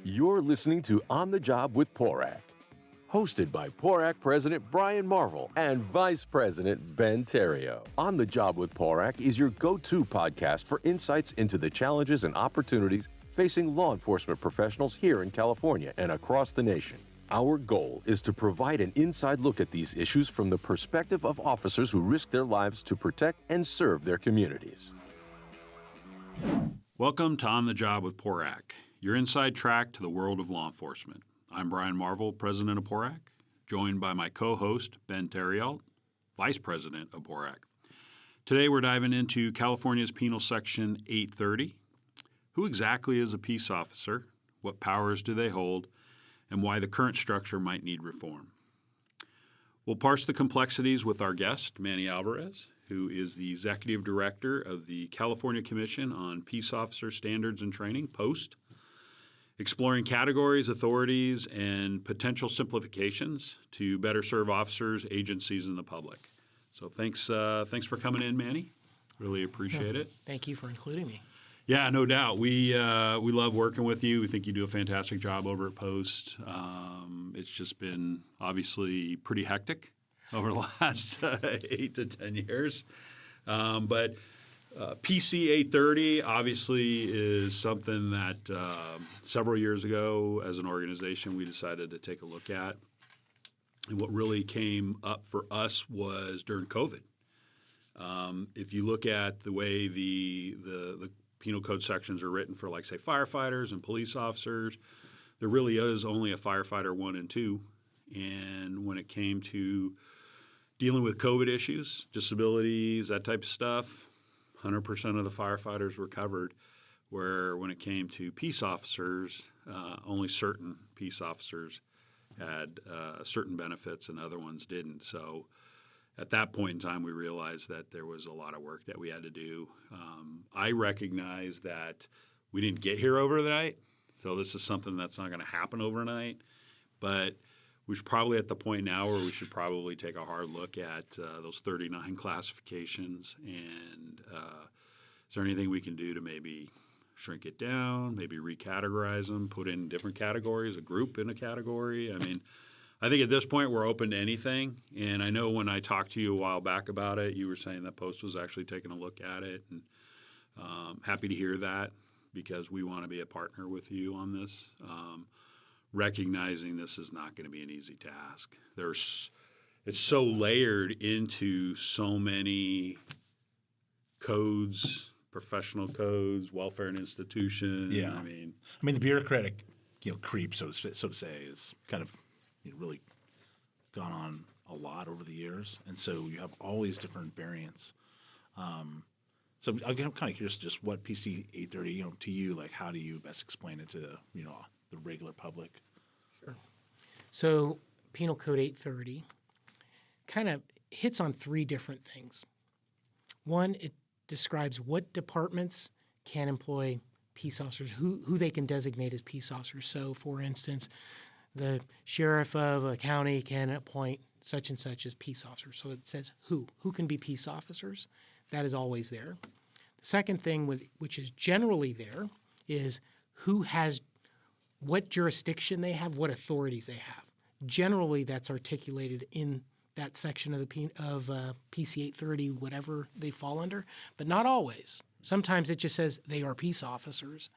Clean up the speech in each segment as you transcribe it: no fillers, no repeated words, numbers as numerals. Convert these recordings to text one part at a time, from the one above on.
You're listening to On the Job with PORAC, hosted by PORAC President Brian Marvel and Vice President Ben Therriault. On the Job with PORAC is your go-to podcast for insights into the challenges and opportunities facing law enforcement professionals here in California and across the nation. Our goal is to provide an inside look at these issues from the perspective of officers who risk their lives to protect and serve their communities. Welcome to On the Job with PORAC, your inside track to the world of law enforcement. I'm Brian Marvel, President of PORAC, joined by my co-host, Ben Therriault, Vice President of PORAC. Today we're diving into California's Penal Section 830. Who exactly is a peace officer? What powers do they hold? And why the current structure might need reform. We'll parse the complexities with our guest, Manny Alvarez, who is the Executive Director of the California Commission on Peace Officer Standards and Training, POST, exploring categories, authorities, and potential simplifications to better serve officers, agencies, and the public. So thanks for coming in, Manny. Really appreciate it. Thank you for including me. Yeah, no doubt. We love working with you. We think you do a fantastic job over at Post. It's just been obviously pretty hectic over the last 8 to 10 years. But PC 830 obviously is something that several years ago as an organization we decided to take a look at. And what really came up for us was during COVID. If you look at the way the penal code sections are written for, like, say, firefighters and police officers, there really is only a firefighter 1 and 2. And when it came to dealing with COVID issues, disabilities, that type of stuff, 100% of the firefighters were covered, where when it came to peace officers, only certain peace officers had certain benefits and other ones didn't. So at that point in time, we realized that there was a lot of work that we had to do. I recognize that we didn't get here overnight, so this is something that's not going to happen overnight. But we're probably at the point now where we should probably take a hard look at those 39 classifications. And is there anything we can do to maybe shrink it down, maybe recategorize them, put in different categories, a group in a category? I mean, I think at this point we're open to anything. And I know when I talked to you a while back about it, you were saying that Post was actually taking a look at it. And happy to hear that, because we want to be a partner with you on this. Recognizing this is not going to be an easy task. It's so layered into so many codes, professional codes, welfare and institutions. Yeah. I mean the bureaucratic, creep, so to say, is kind of really gone on a lot over the years, and so you have all these different variants. So I'm kind of curious, just what PC 830, to you, like, how do you best explain it to the regular public? Sure. So Penal Code 830 kind of hits on 3 different things. One, it describes what departments can employ peace officers, who they can designate as peace officers. So, for instance, the sheriff of a county can appoint such and such as peace officers. So it says who can be peace officers. That is always there. The second thing, which is generally there, is who has what jurisdiction they have, what authorities they have. Generally, that's articulated in that section of the PC 830, whatever they fall under, but not always. Sometimes it just says they are peace officers.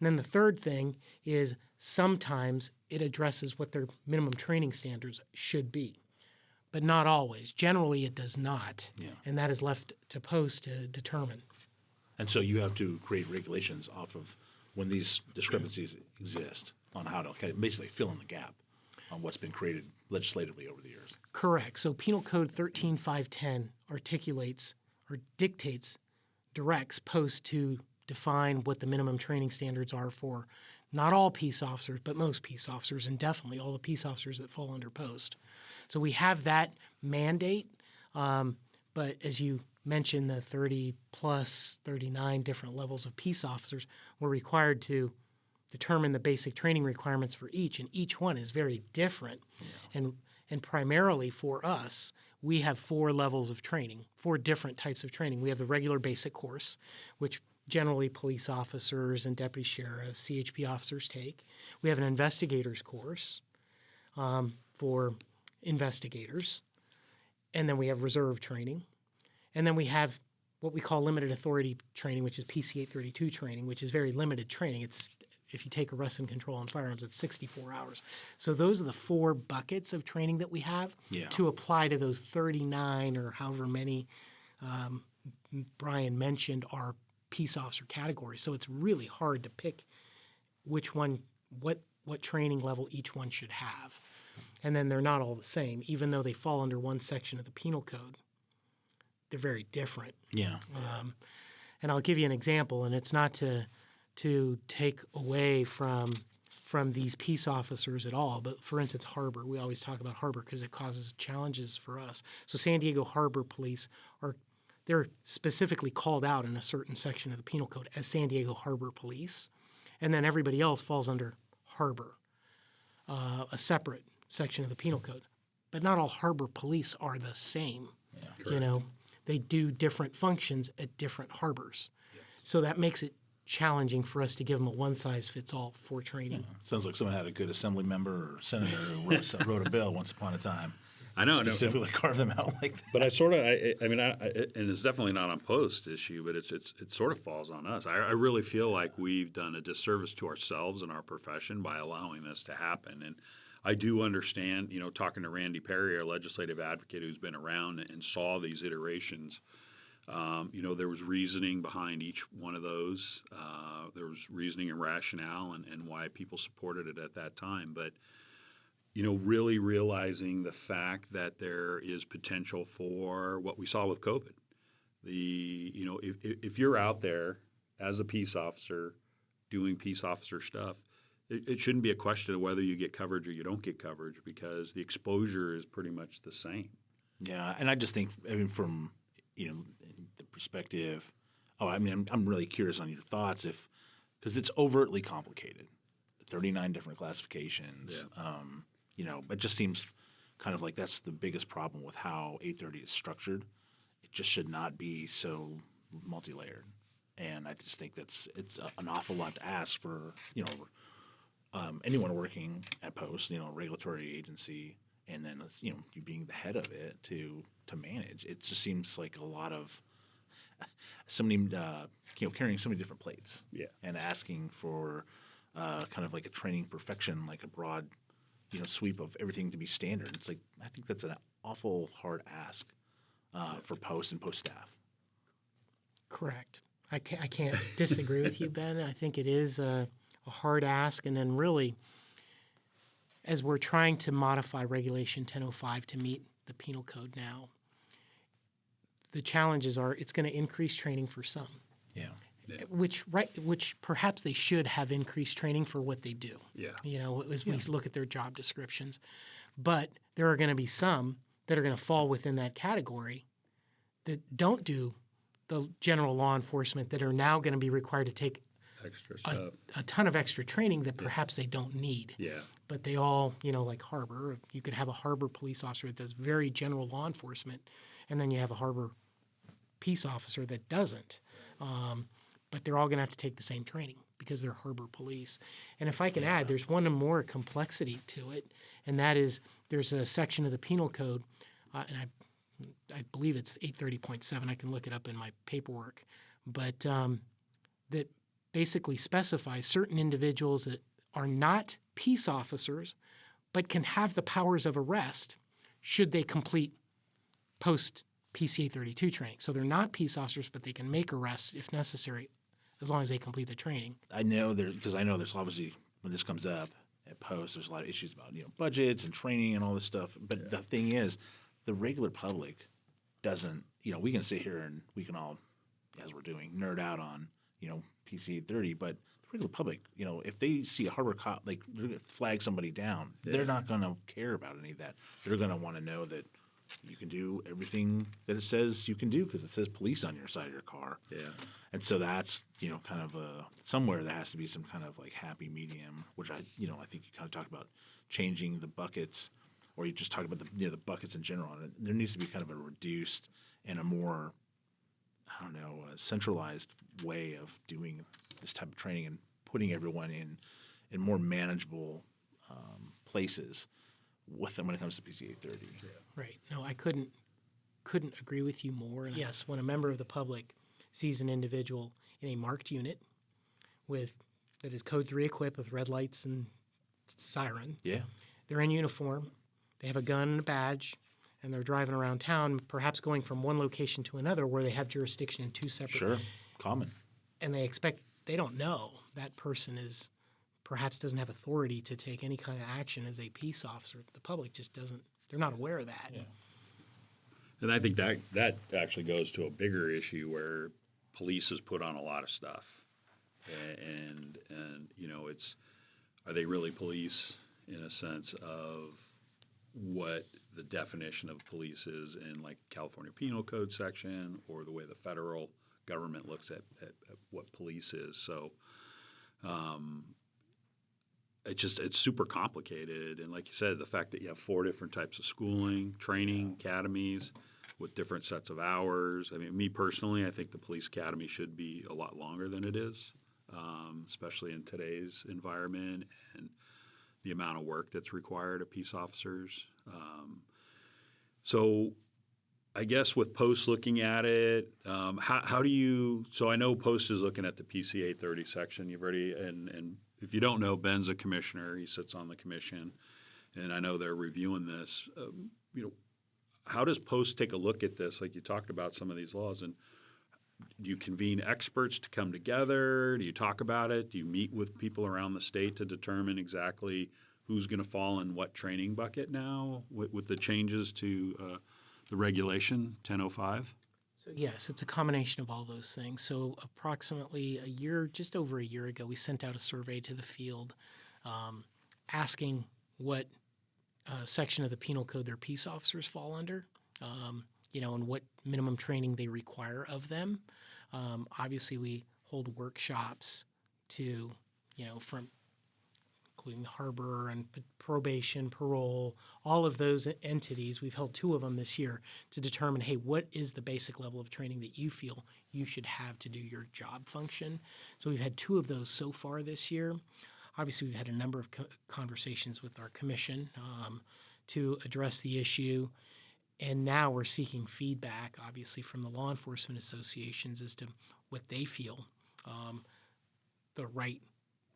And then the third thing is sometimes it addresses what their minimum training standards should be, but not always. Generally, it does not, and that is left to Post to determine. And so you have to create regulations off of when these discrepancies exist on how to basically fill in the gap on what's been created legislatively over the years. Correct. So Penal Code 13510 articulates or directs Post to define what the minimum training standards are for not all peace officers, but most peace officers, and definitely all the peace officers that fall under Post. So we have that mandate, but as you mentioned, the 30 plus 39 different levels of peace officers, we're required to determine the basic training requirements for each, and each one is very different. Yeah. And primarily for us, we have 4 levels of training, 4 different types of training. We have the regular basic course, which generally police officers and deputy sheriffs, CHP officers take. We have an investigators course for investigators. And then we have reserve training. And then we have what we call limited authority training, which is PC 832 training, which is very limited training. It's if you take arrest and control on firearms, it's 64 hours. So those are the 4 buckets of training that we have to apply to those 39 or however many Brian mentioned are peace officer categories. So it's really hard to pick which one, what training level each one should have. And then they're not all the same, even though they fall under one section of the penal code. They're very different. Yeah. And I'll give you an example, and it's not to take away from these peace officers at all. But for instance, harbor. We always talk about harbor because it causes challenges for us. So San Diego Harbor Police they're specifically called out in a certain section of the penal code as San Diego Harbor Police, and then everybody else falls under harbor, a separate section of the penal code. But not all harbor police are the same. Yeah, they do different functions at different harbors. Yes. So that makes it challenging for us to give them a one-size-fits-all for training. Yeah. Sounds like someone had a good assembly member or senator who wrote a bill once upon a time. I know. Specifically carve them out like that. But and it's definitely not on post issue, but it sort of falls on us. I really feel like we've done a disservice to ourselves and our profession by allowing this to happen. And I do understand, talking to Randy Perry, our legislative advocate who's been around and saw these iterations, there was reasoning behind each one of those. There was reasoning and rationale and why people supported it at that time. But, really realizing the fact that there is potential for what we saw with COVID. If you're out there as a peace officer doing peace officer stuff, it shouldn't be a question of whether you get coverage or you don't get coverage because the exposure is pretty much the same. Yeah, and I just think, from the perspective, I'm really curious on your thoughts because it's overtly complicated, 39 different classifications. Yeah. It just seems kind of like that's the biggest problem with how 830 is structured. It just should not be so multi-layered, and I just think it's an awful lot to ask for anyone working at Post, a regulatory agency, and then you being the head of it to manage. It just seems like a lot of somebody carrying so many different plates, and asking for kind of like a training perfection, like a broad sweep of everything to be standard. It's like I think that's an awful hard ask for Post and Post staff. Correct. I can't disagree with you, Ben. I think it is a hard ask, and then really, as we're trying to modify Regulation 1005 to meet the penal code now, the challenges are it's going to increase training for some. Yeah. Which perhaps they should have increased training for what they do. Yeah. As we look at their job descriptions. But there are going to be some that are going to fall within that category that don't do the general law enforcement that are now going to be required to take extra stuff. A ton of extra training that perhaps they don't need. Yeah. But they all, like harbor, you could have a harbor police officer that does very general law enforcement, and then you have a harbor peace officer that doesn't. But they're all going to have to take the same training because they're harbor police. And if I can add, there's one more complexity to it, and that is there's a section of the penal code, and I believe it's 830.7. I can look it up in my paperwork, but that basically specifies certain individuals that are not peace officers but can have the powers of arrest should they complete post PC 832 training. So they're not peace officers, but they can make arrests if necessary as long as they complete the training. I know there's obviously, when this comes up at Post, there's a lot of issues about budgets and training and all this stuff. But the thing is, the regular public doesn't, we can sit here and we can all, as we're doing, nerd out on, PC 830, but the regular public, if they see a harbor cop, they're going to flag somebody down. They're not going to care about any of that. They're going to want to know that you can do everything that it says you can do because it says police on your side of your car. Yeah. And so that's, kind of somewhere there has to be some kind of like happy medium, which I think you kind of talked about changing the buckets, or you just talk about the buckets in general. And there needs to be kind of a reduced and a more, centralized way of doing this type of training and putting everyone in more manageable places with them when it comes to PCA 30. Right. No, I couldn't agree with you more. And yes, when a member of the public sees an individual in a marked unit that is Code 3 equipped with red lights and siren, Yeah. they're in uniform, they have a gun and a badge, and they're driving around town, perhaps going from one location to another where they have jurisdiction in two separate. Sure. Common. And they don't know that person perhaps doesn't have authority to take any kind of action as a peace officer. The public just doesn't, they're not aware of that. Yeah. And I think that actually goes to a bigger issue where police has put on a lot of stuff. And are they really police in a sense of what the definition of police is in like California Penal Code section or the way the federal government looks at what police is. So it's super complicated. And like you said, the fact that you have 4 different types of schooling, training, academies with different sets of hours. I mean, me personally, I think the police academy should be a lot longer than it is, especially in today's environment and the amount of work that's required of peace officers. So I guess with Post looking at it, how do you – so I know Post is looking at the PCA 30 section. You've already – and if you don't know, Ben's a commissioner. He sits on the commission, and I know they're reviewing this. How does Post take a look at this? Like you talked about some of these laws, and do you convene experts to come together? Do you talk about it? Do you meet with people around the state to determine exactly who's going to fall in what training bucket now with the changes to the regulation 1005? So yes, it's a combination of all those things. So approximately just over a year ago, we sent out a survey to the field asking what section of the penal code their peace officers fall under, and what minimum training they require of them. Obviously, we hold workshops to, from including the harbor and probation, parole, all of those entities. We've held 2 of them this year to determine, hey, what is the basic level of training that you feel you should have to do your job function? So we've had 2 of those so far this year. Obviously, we've had a number of conversations with our commission to address the issue. And now we're seeking feedback, obviously, from the law enforcement associations as to what they feel the right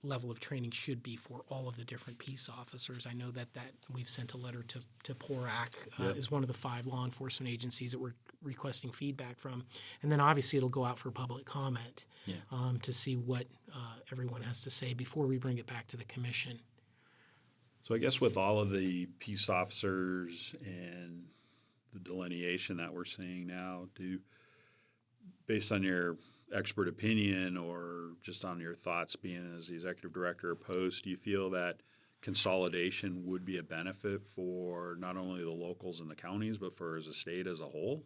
level of training should be for all of the different peace officers. I know that we've sent a letter to PORAC is one of the 5 law enforcement agencies that we're requesting feedback from. And then obviously it'll go out for public comment to see what everyone has to say before we bring it back to the commission. So I guess with all of the peace officers and the delineation that we're seeing now, based on your expert opinion or just on your thoughts being as the executive director of Post, do you feel that consolidation would be a benefit for not only the locals and the counties, but for as a state as a whole?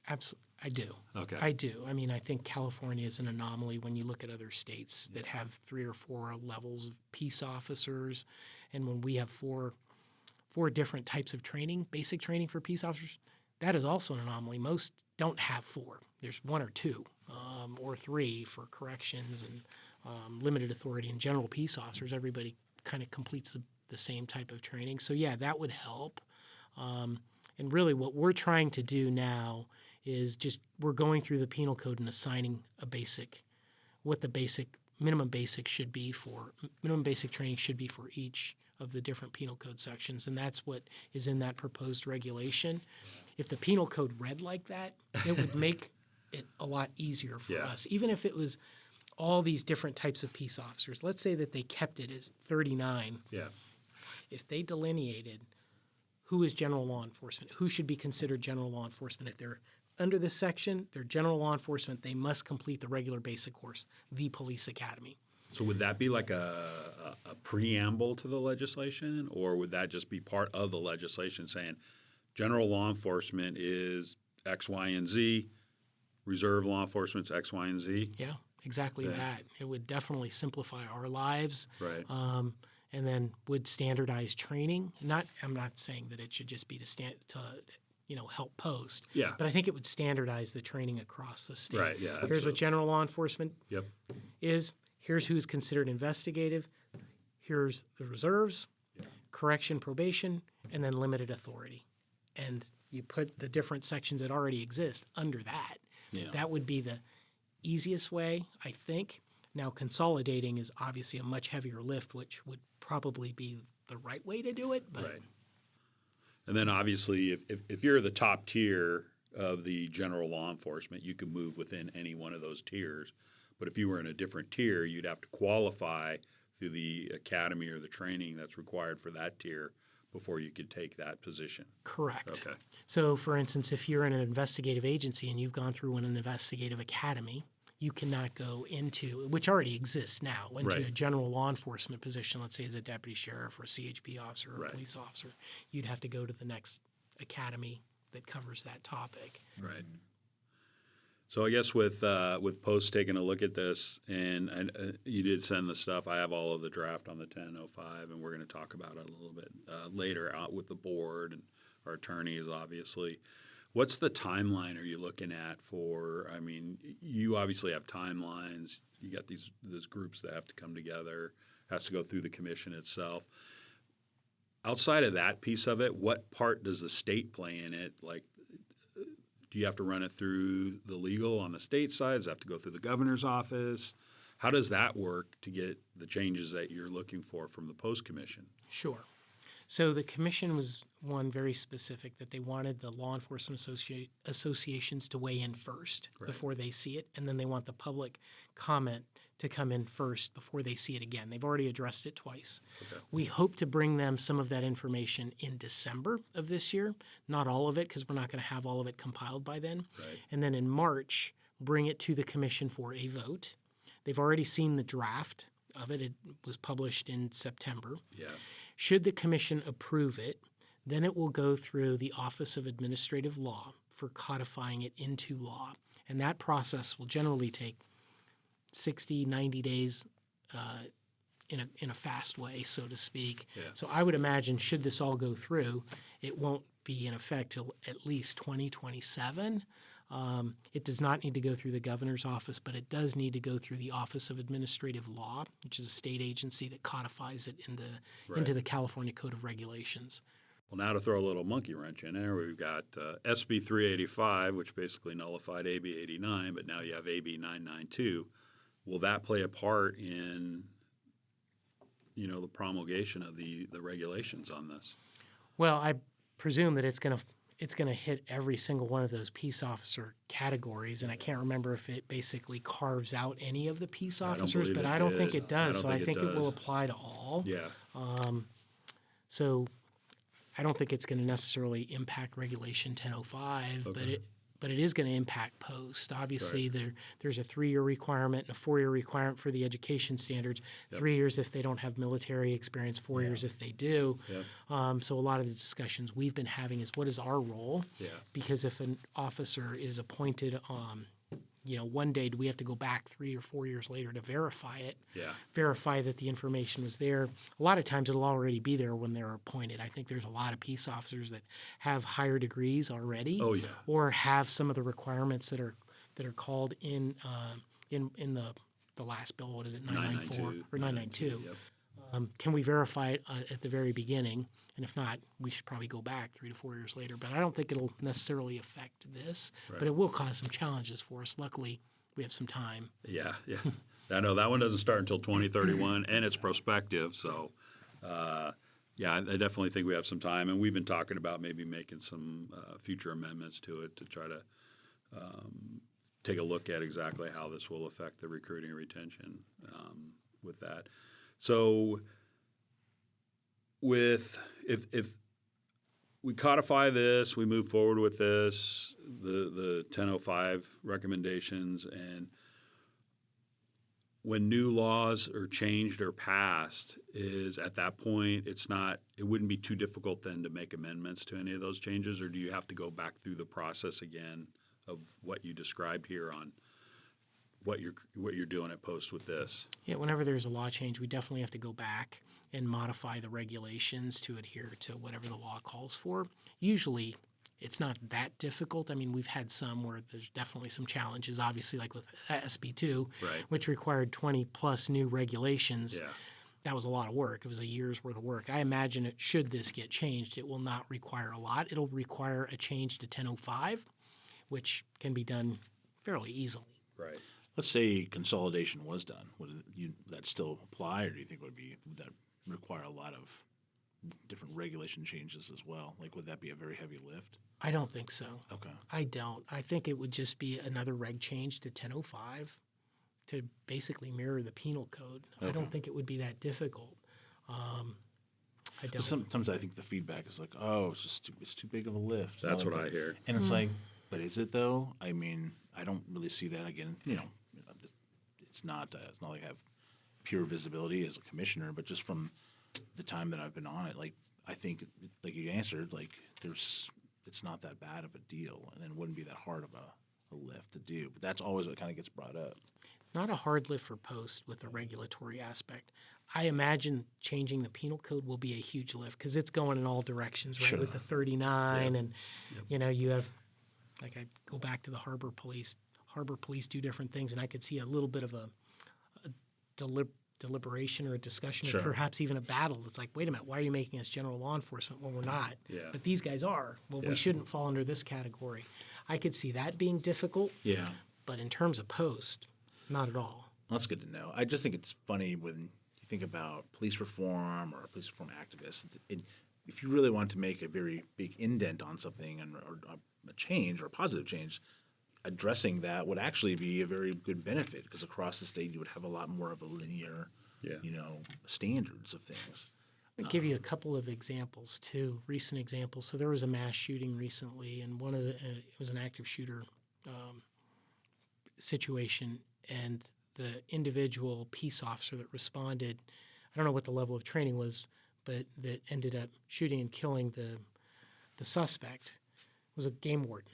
Absolutely. I do. Okay. I do. I mean, I think California is an anomaly when you look at other states that have 3 or 4 levels of peace officers. And when we have four different types of training, basic training for peace officers, that is also an anomaly. Most don't have 4. There's 1 or 2 or 3 for corrections and limited authority and general peace officers. Everybody kind of completes the same type of training. So, yeah, that would help. And really what we're trying to do now is we're going through the penal code and assigning what the minimum basic training should be for each of the different penal code sections. And that's what is in that proposed regulation. If the penal code read like that, it would make it a lot easier for us. Even if it was all these different types of peace officers, let's say that they kept it as 39. Yeah. If they delineated who is general law enforcement, who should be considered general law enforcement, if they're under this section, they're general law enforcement, they must complete the regular basic course, the police academy. So would that be like a preamble to the legislation, or would that just be part of the legislation saying general law enforcement is X, Y, and Z, reserve law enforcement's X, Y, and Z? Yeah, exactly that. It would definitely simplify our lives. Right. And then would standardize training. I'm not saying that it should just be to help post. Yeah. But I think it would standardize the training across the state. Right, yeah, Here's absolutely. what general law enforcement Yep. is. Here's who's considered investigative. Here's the reserves, correction, probation, and then limited authority. And you put the different sections that already exist under that. Yeah. That would be the easiest way, I think. Now, consolidating is obviously a much heavier lift, which would probably be the right way to do it. But Right. And then obviously, if you're the top tier of the general law enforcement, you can move within any one of those tiers. But if you were in a different tier, you'd have to qualify through the academy or the training that's required for that tier before you could take that position. correct. Okay. So, for instance, if you're in an investigative agency and you've gone through an investigative academy, you cannot go into, which already exists now, into Right. a general law enforcement position, let's say as a deputy sheriff or a CHP officer or Right. a police officer. You'd have to go to the next academy that covers that topic. Right. So I guess with Post taking a look at this, and you did send the stuff. I have all of the draft on the 1005, and we're going to talk about it a little bit later out with the board and our attorneys, obviously. What's the timeline are you looking at for? I mean, you obviously have timelines. You got these groups that have to come together. Has to go through the commission itself. Outside of that piece of it, what part does the state play in it? Like, do you have to run it through the legal on the state side? Does it have to go through the governor's office? How does that work to get the changes that you're looking for from the Post Commission? Sure. So the commission was one very specific that they wanted the law enforcement associations to weigh in first before they see it, and then they want the public comment to come in first before they see it again. They've already addressed it twice. Okay. We hope to bring them some of that information in December of this year, not all of it because we're not going to have all of it compiled by then. Right. And then in March, bring it to the commission for a vote. They've already seen the draft of it. It was published in September. Yeah. Should the commission approve it, then it will go through the Office of Administrative Law for codifying it into law. And that process will generally take 60, 90 days in a fast way, so to speak. Yeah. So I would imagine should this all go through, it won't be in effect till at least 2027. It does not need to go through the governor's office, but it does need to go through the Office of Administrative Law, which is a state agency that codifies it into the California Code of Regulations. Well, now to throw a little monkey wrench in there, we've got SB 385, which basically nullified AB 89, but now you have AB 992. Will that play a part in, the promulgation of the regulations on this? Well, I presume that it's going to hit every single one of those peace officer categories, and I can't remember if it basically carves out any of the peace I don't officers, believe but it I don't did. think it does. So I think it will does. apply to all. Yeah. So I don't think it's going to necessarily impact Regulation 1005, Okay. but it is going to impact post. Obviously, there's a 3-year requirement and a 4-year requirement for the education standards. Yep. 3 years if they don't have military experience, 4 years if they do. Yep. So a lot of the discussions we've been having is what is our role? Yeah. Because if an officer is appointed, one day do we have to go back 3 or 4 years later to verify it? Yeah. Verify that the information was there. A lot of times it'll already be there when they're appointed. I think there's a lot of peace officers that have higher degrees already, Oh, yeah. or have some of the requirements that are called in the last bill. What is it, 994 or 992? Yep. Can we verify it at the very beginning? And if not, we should probably go back 3 to 4 years later. But I don't think it'll necessarily affect this, Right. but it will cause some challenges for us. Luckily, we have some time. Yeah. I know that one doesn't start until 2031, and it's prospective. So, I definitely think we have some time, and we've been talking about maybe making some future amendments to it to try to take a look at exactly how this will affect the recruiting and retention with that. So, if we codify this, we move forward with this, the 1005 recommendations, and when new laws are changed or passed, is at that point it wouldn't be too difficult then to make amendments to any of those changes, or do you have to go back through the process again of what you described here on what you're doing at Post with this? Yeah, whenever there's a law change, we definitely have to go back and modify the regulations to adhere to whatever the law calls for. Usually, it's not that difficult. I mean, we've had some where there's definitely some challenges, obviously, like with SB2, Right. which required 20-plus new regulations. Yeah. That was a lot of work. It was a year's worth of work. I imagine should this get changed, it will not require a lot. It'll require a change to 1005, which can be done fairly easily. Right. Let's say consolidation was done. Would that still apply, or do you think would that require a lot of different regulation changes as well? Like, would that be a very heavy lift? I don't think so. Okay. I don't. I think it would just be another reg change to 1005 to basically mirror the penal code. I don't think it would be that difficult. I don't. Sometimes I think the feedback is like, oh, it's too big of a lift. That's what I hear. And it's like, but is it though? I mean, I don't really see that again. It's not like I have pure visibility as a commissioner, but just from the time that I've been on it, like I think, like you answered, like it's not that bad of a deal, and it wouldn't be that hard of a lift to do. But that's always what kind of gets brought up. Not a hard lift for post with the regulatory aspect. I imagine changing the penal code will be a huge lift because it's going in all directions, right? Sure. With the 39 and, you have, like I go back to the harbor police. Harbor police do different things, and I could see a little bit of a deliberation or a discussion Sure. or perhaps even a battle. It's like, wait a minute, why are you making us general law enforcement when we're not? Yeah. But these guys are. Well, Yeah. we shouldn't fall under this category. I could see that being difficult, Yeah. but in terms of post, not at all. Well, that's good to know. I just think it's funny when you think about police reform or police reform activists. If you really want to make a very big indent on something or a change or a positive change, addressing that would actually be a very good benefit because across the state you would have a lot more of a linear, standards of things. I'll give you a couple of examples too, recent examples. So there was a mass shooting recently, and it was an active shooter situation, and the individual peace officer that responded, I don't know what the level of training was, but that ended up shooting and killing the suspect was a game warden.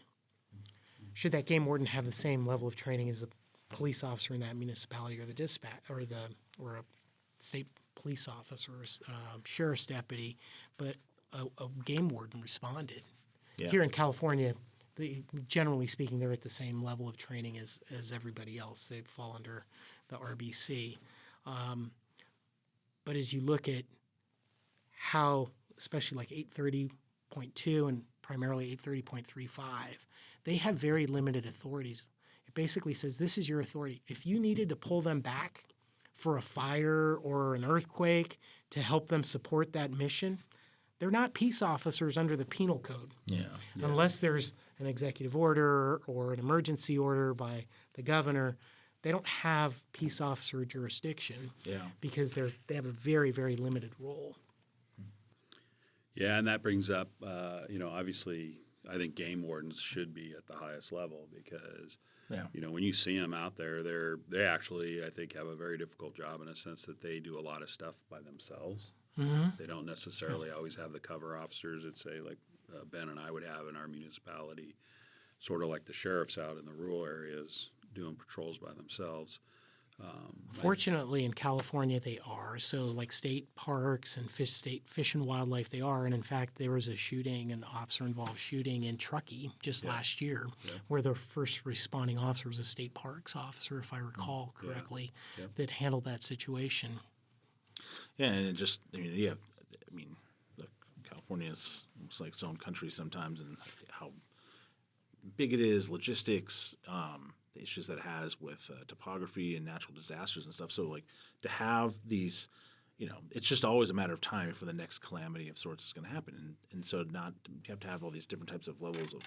Should that game warden have the same level of training as the police officer in that municipality or the dispatch or a state police officer or sheriff's deputy, but a game warden responded. Yeah. Here in California, generally speaking, they're at the same level of training as everybody else. They fall under the RBC. But as you look at how, especially like 830.2 and primarily 830.35, they have very limited authorities. It basically says this is your authority. If you needed to pull them back for a fire or an earthquake to help them support that mission, they're not peace officers under the penal code. Yeah. Unless there's an executive order or an emergency order by the governor, they don't have peace officer jurisdiction because they have a very, very limited role. Yeah, and that brings up, obviously, I think game wardens should be at the highest level because, when you see them out there, they actually, I think, have a very difficult job in a sense that they do a lot of stuff by themselves. Mm-hmm. They don't necessarily always have the cover officers that say, like Ben and I would have in our municipality, sort of like the sheriffs out in the rural areas doing patrols by themselves. Fortunately, in California, they are. So like state parks and state fish and wildlife, they are. And in fact, there was an officer-involved shooting in Truckee just last year where the first responding officer was a state parks officer, if I recall correctly, that handled that situation. Yeah, and it just, look, California's almost like its own country sometimes, and how big it is, logistics, the issues that it has with topography and natural disasters and stuff. So, like, to have these, it's just always a matter of time before the next calamity of sorts is going to happen. And so you have to have all these different types of levels of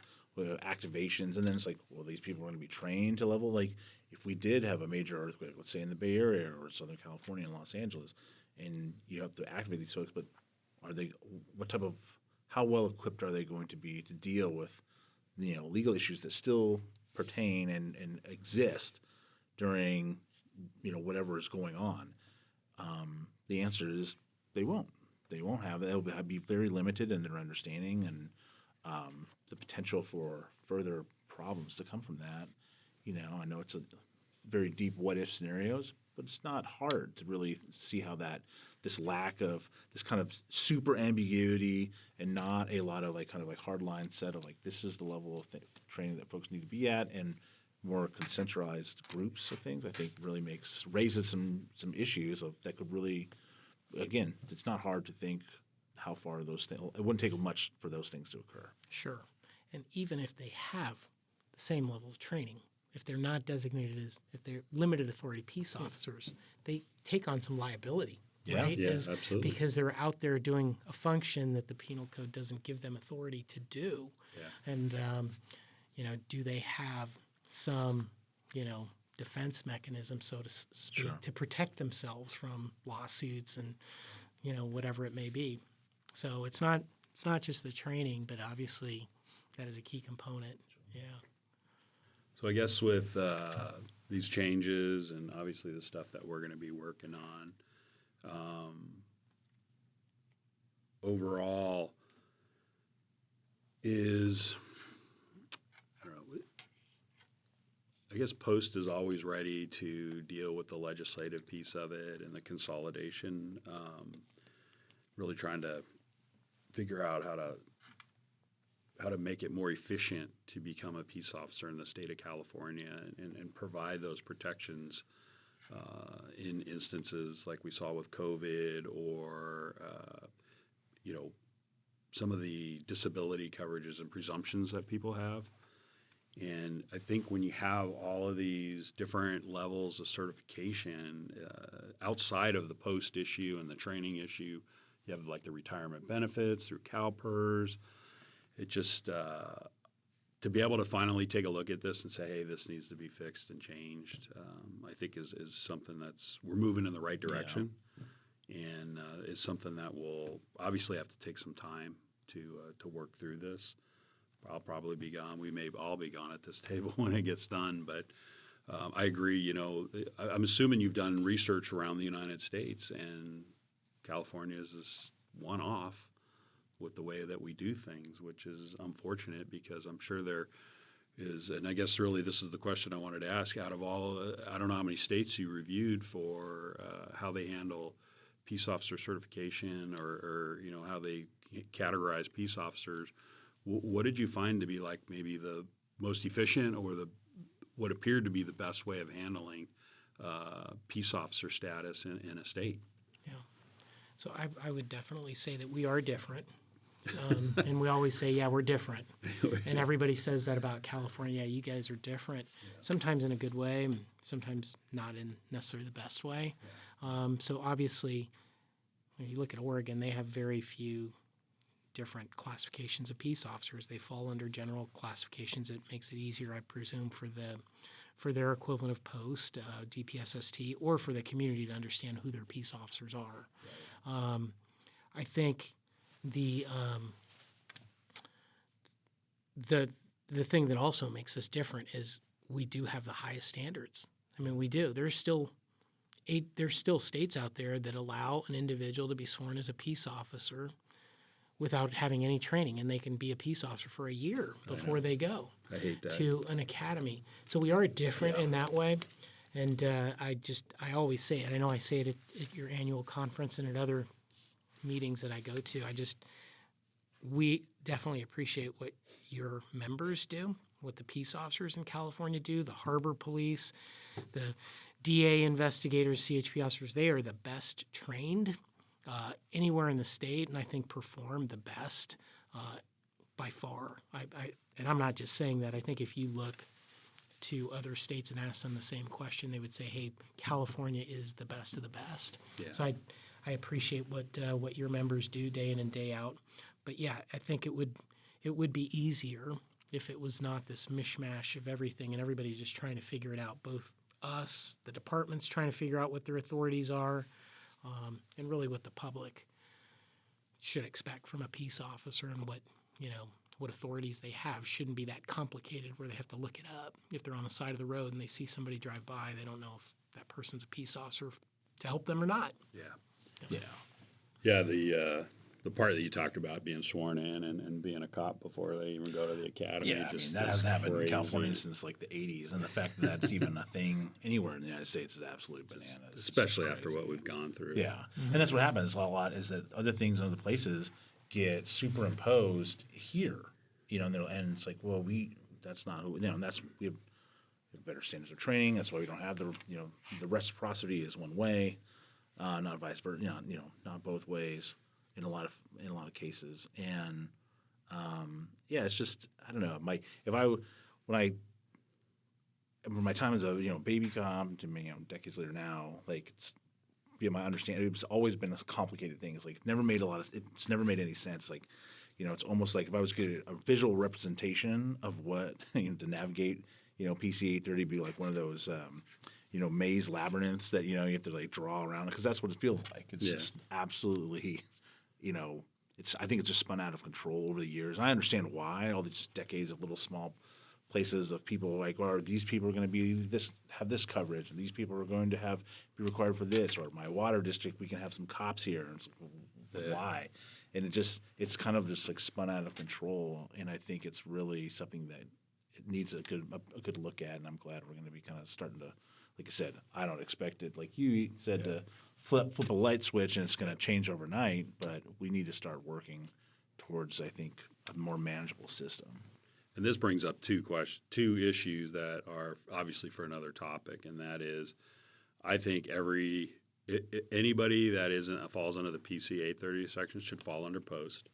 activations. And then it's like, well, these people are going to be trained to level. Like, if we did have a major earthquake, let's say in the Bay Area or Southern California and Los Angeles, and you have to activate these folks, but how well equipped are they going to be to deal with, legal issues that still pertain and exist during, whatever is going on? The answer is they won't. They won't have it. They'll be very limited in their understanding and the potential for further problems to come from that. I know it's a very deep what-if scenarios, but it's not hard to really see how that this lack of this kind of super ambiguity and not a lot of like kind of like hard line set of like this is the level of training that folks need to be at, and more concentralized groups of things, I think really raises some issues that could really, again, it's not hard to think how far those things, it wouldn't take much for those things to occur. Sure. And even if they have the same level of training, if they're not designated as, if they're limited authority peace officers, they take on some liability, right? Yeah, absolutely. Because they're out there doing a function that the penal code doesn't give them authority to do. Yeah. And, do they have some, defense mechanism, so to speak, to protect themselves from lawsuits and, whatever it may be. So it's not just the training, but obviously that is a key component. Yeah. So I guess with these changes and obviously the stuff that we're going to be working on, overall is, I don't know, I guess Post is always ready to deal with the legislative piece of it and the consolidation, really trying to figure out how to make it more efficient to become a peace officer in the state of California and provide those protections in instances like we saw with COVID or, some of the disability coverages and presumptions that people have. And I think when you have all of these different levels of certification outside of the post issue and the training issue, you have like the retirement benefits through CalPERS. It just, to be able to finally take a look at this and say, hey, this needs to be fixed and changed, I think is something we're moving in the right direction. Yeah. And is something that will obviously have to take some time to work through this. I'll probably be gone. We may all be gone at this table when it gets done. But I agree, I'm assuming you've done research around the United States, and California is this one-off with the way that we do things, which is unfortunate because I'm sure there is, and I guess really this is the question I wanted to ask, out of all, I don't know how many states you reviewed for how they handle peace officer certification or how they categorize peace officers. What did you find to be like maybe the most efficient or what appeared to be the best way of handling peace officer status in a state? Yeah. So I would definitely say that we are different. And we always say, yeah, we're different. And everybody says that about California. Yeah, you guys are different. Yeah. Sometimes in a good way, sometimes not in necessarily the best way. Yeah. So obviously, when you look at Oregon, they have very few different classifications of peace officers. They fall under general classifications. It makes it easier, I presume, for their equivalent of post, DPSST, or for the community to understand who their peace officers are. Right. I think the thing that also makes us different is we do have the highest standards. I mean, we do. There's still states out there that allow an individual to be sworn as a peace officer without having any training, and they can be a peace officer for a year before they go to an academy. So we are different in that way. And I always say it. I know I say it at your annual conference and at other meetings that I go to. We definitely appreciate what your members do, what the peace officers in California do, the harbor police, the DA investigators, CHP officers. They are the best trained anywhere in the state, and I think perform the best by far. And I'm not just saying that. I think if you look to other states and ask them the same question, they would say, hey, California is the best of the best. Yeah. So I appreciate what your members do day in and day out. But yeah, I think it would be easier if it was not this mishmash of everything and everybody's just trying to figure it out, both us, the departments trying to figure out what their authorities are, and really what the public should expect from a peace officer and what authorities they have. Shouldn't be that complicated where they have to look it up. If they're on the side of the road and they see somebody drive by, they don't know if that person's a peace officer to help them or not. Yeah. Yeah. Yeah. the part that you talked about being sworn in and being a cop before they even go to the academy. Yeah, I mean, that hasn't happened in California since like the 80s, and the fact that that's even a thing anywhere in the United States is absolutely bananas. Especially after what we've gone through. Yeah, and that's what happens a lot is that other things in other places get superimposed here, and it's like, well, that's not who, that's, we have better standards of training. That's why we don't have the reciprocity is one way, not vice versa, not both ways in a lot of cases. And it's just, I don't know. When my time as a baby cop to decades later now, like my understanding, it's always been a complicated thing. It's like it's never made any sense. Like it's almost like if I was getting a visual representation of what to navigate, PC 830 be like one of those maze labyrinths that you have to like draw around, because that's what it feels like. It's just absolutely I think it's just spun out of control over the years. And I understand why, all these decades of little small places of people like, well, these people are going to have this coverage, and these people are going to be required for this, or my water district, we can have some cops here. And it's like, why? And it's kind of just like spun out of control. And I think it's really something that it needs a good look at. And I'm glad we're going to be kind of starting to, like I said, I don't expect it, like you said, to flip a light switch and it's going to change overnight, but we need to start working towards, I think, a more manageable system. And this brings up two issues that are obviously for another topic, and that is, I think anybody that falls under the PC 830 section should fall under post,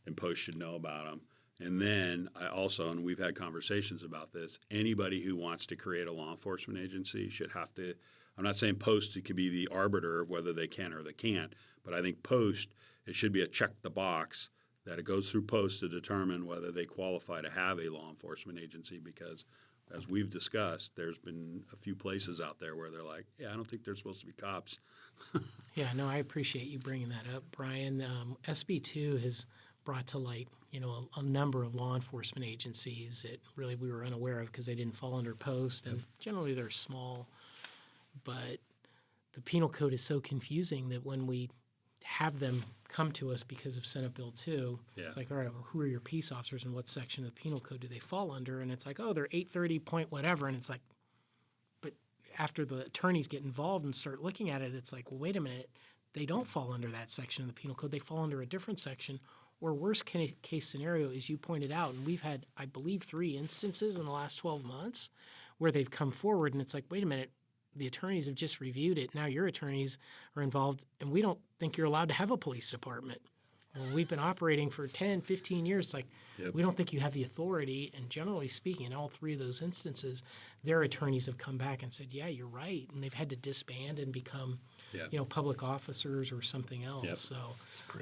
and post should know about them. And then and we've had conversations about this, anybody who wants to create a law enforcement agency should have to, I'm not saying post could be the arbiter of whether they can or they can't, but I think post, it should be a check the box that it goes through post to determine whether they qualify to have a law enforcement agency, because as we've discussed, there's been a few places out there where they're like, I don't think they're supposed to be cops. Yeah, no, I appreciate you bringing that up, Brian. SB2 has brought to light, a number of law enforcement agencies that really we were unaware of because they didn't fall under post, and generally they're small. But the penal code is so confusing that when we have them come to us because of Senate Bill 2, it's like, all right, well, who are your peace officers and what section of the penal code do they fall under? And it's like, oh, they're 830 point whatever. And it's like, but after the attorneys get involved and start looking at it, it's like, well, wait a minute, they don't fall under that section of the penal code. They fall under a different section. Or worst case scenario, as you pointed out, and we've had, I believe, 3 instances in the last 12 months where they've come forward and it's like, wait a minute, the attorneys have just reviewed it. Now your attorneys are involved, and we don't think you're allowed to have a police department. Well, we've been operating for 10, 15 years. It's like, we don't think you have the authority. And generally speaking, in all 3 of those instances, their attorneys have come back and said, yeah, you're right. And they've had to disband and become, public officers or something else. Yep. So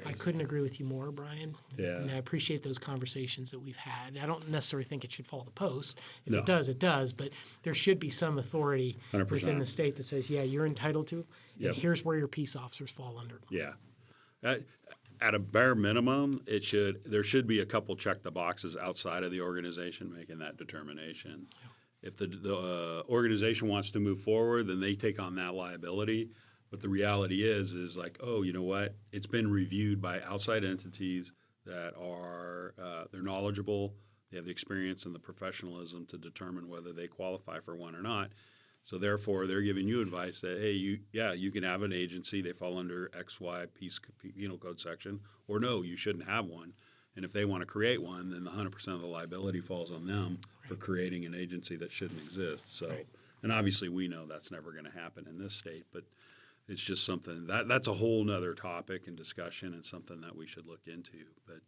I couldn't agree with you more, Brian. Yeah. And I appreciate those conversations that we've had. I don't necessarily think it should follow the post. If it does, it does. But there should be some authority 100%. Within the state that says, you're entitled to, and here's where your peace officers fall under. Yeah. At a bare minimum, there should be a couple check the boxes outside of the organization making that determination. If the organization wants to move forward, then they take on that liability. But the reality is like, oh, you know what? It's been reviewed by outside entities that are they're knowledgeable, they have the experience and the professionalism to determine whether they qualify for one or not. So therefore, they're giving you advice that, hey, you can have an agency. They fall under XY penal code section, or no, you shouldn't have one. And if they want to create one, then the 100% of the liability falls on them for creating an agency that shouldn't exist. So, and obviously we know that's never going to happen in this state, but it's just something that's a whole nother topic and discussion and something that we should look into. But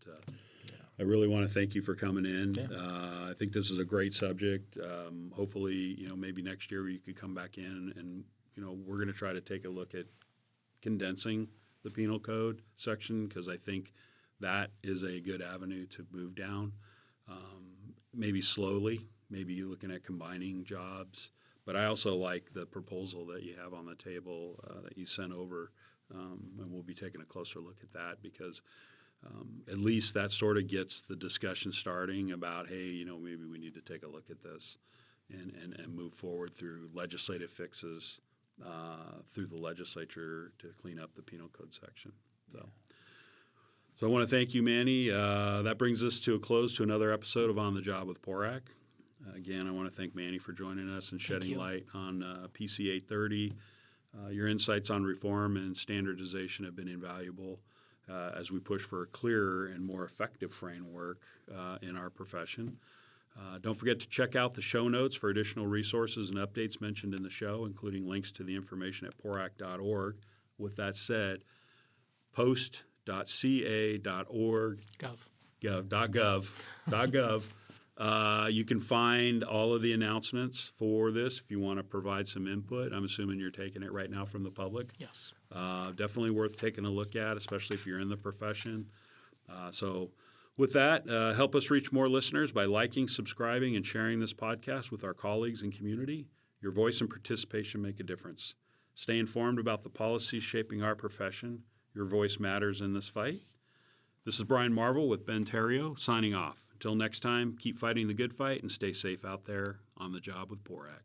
I really want to thank you for coming in. I think this is a great subject. Hopefully, maybe next year you could come back in and, we're going to try to take a look at condensing the penal code section, because I think that is a good avenue to move down. Maybe slowly, maybe looking at combining jobs. But I also like the proposal that you have on the table that you sent over, and we'll be taking a closer look at that, because at least that sort of gets the discussion starting about, hey, maybe we need to take a look at this and move forward through legislative fixes through the legislature to clean up the penal code section. So So I want to thank you, Manny. That brings us to a close to another episode of On the Job with PORAC. Again, I want to thank Manny for joining us and shedding light on PC 830. Your insights on reform and standardization have been invaluable as we push for a clearer and more effective framework in our profession. Don't forget to check out the show notes for additional resources and updates mentioned in the show, including links to the information at porac.org. With that said, post.ca.org gov. You can find all of the announcements for this if you want to provide some input. I'm assuming you're taking it right now from the public. Yes. Definitely worth taking a look at, especially if you're in the profession. So with that, help us reach more listeners by liking, subscribing, and sharing this podcast with our colleagues and community. Your voice and participation make a difference. Stay informed about the policies shaping our profession. Your voice matters in this fight. This is Brian Marvel with Ben Therriault signing off. Until next time, keep fighting the good fight and stay safe out there on the job with PORAC.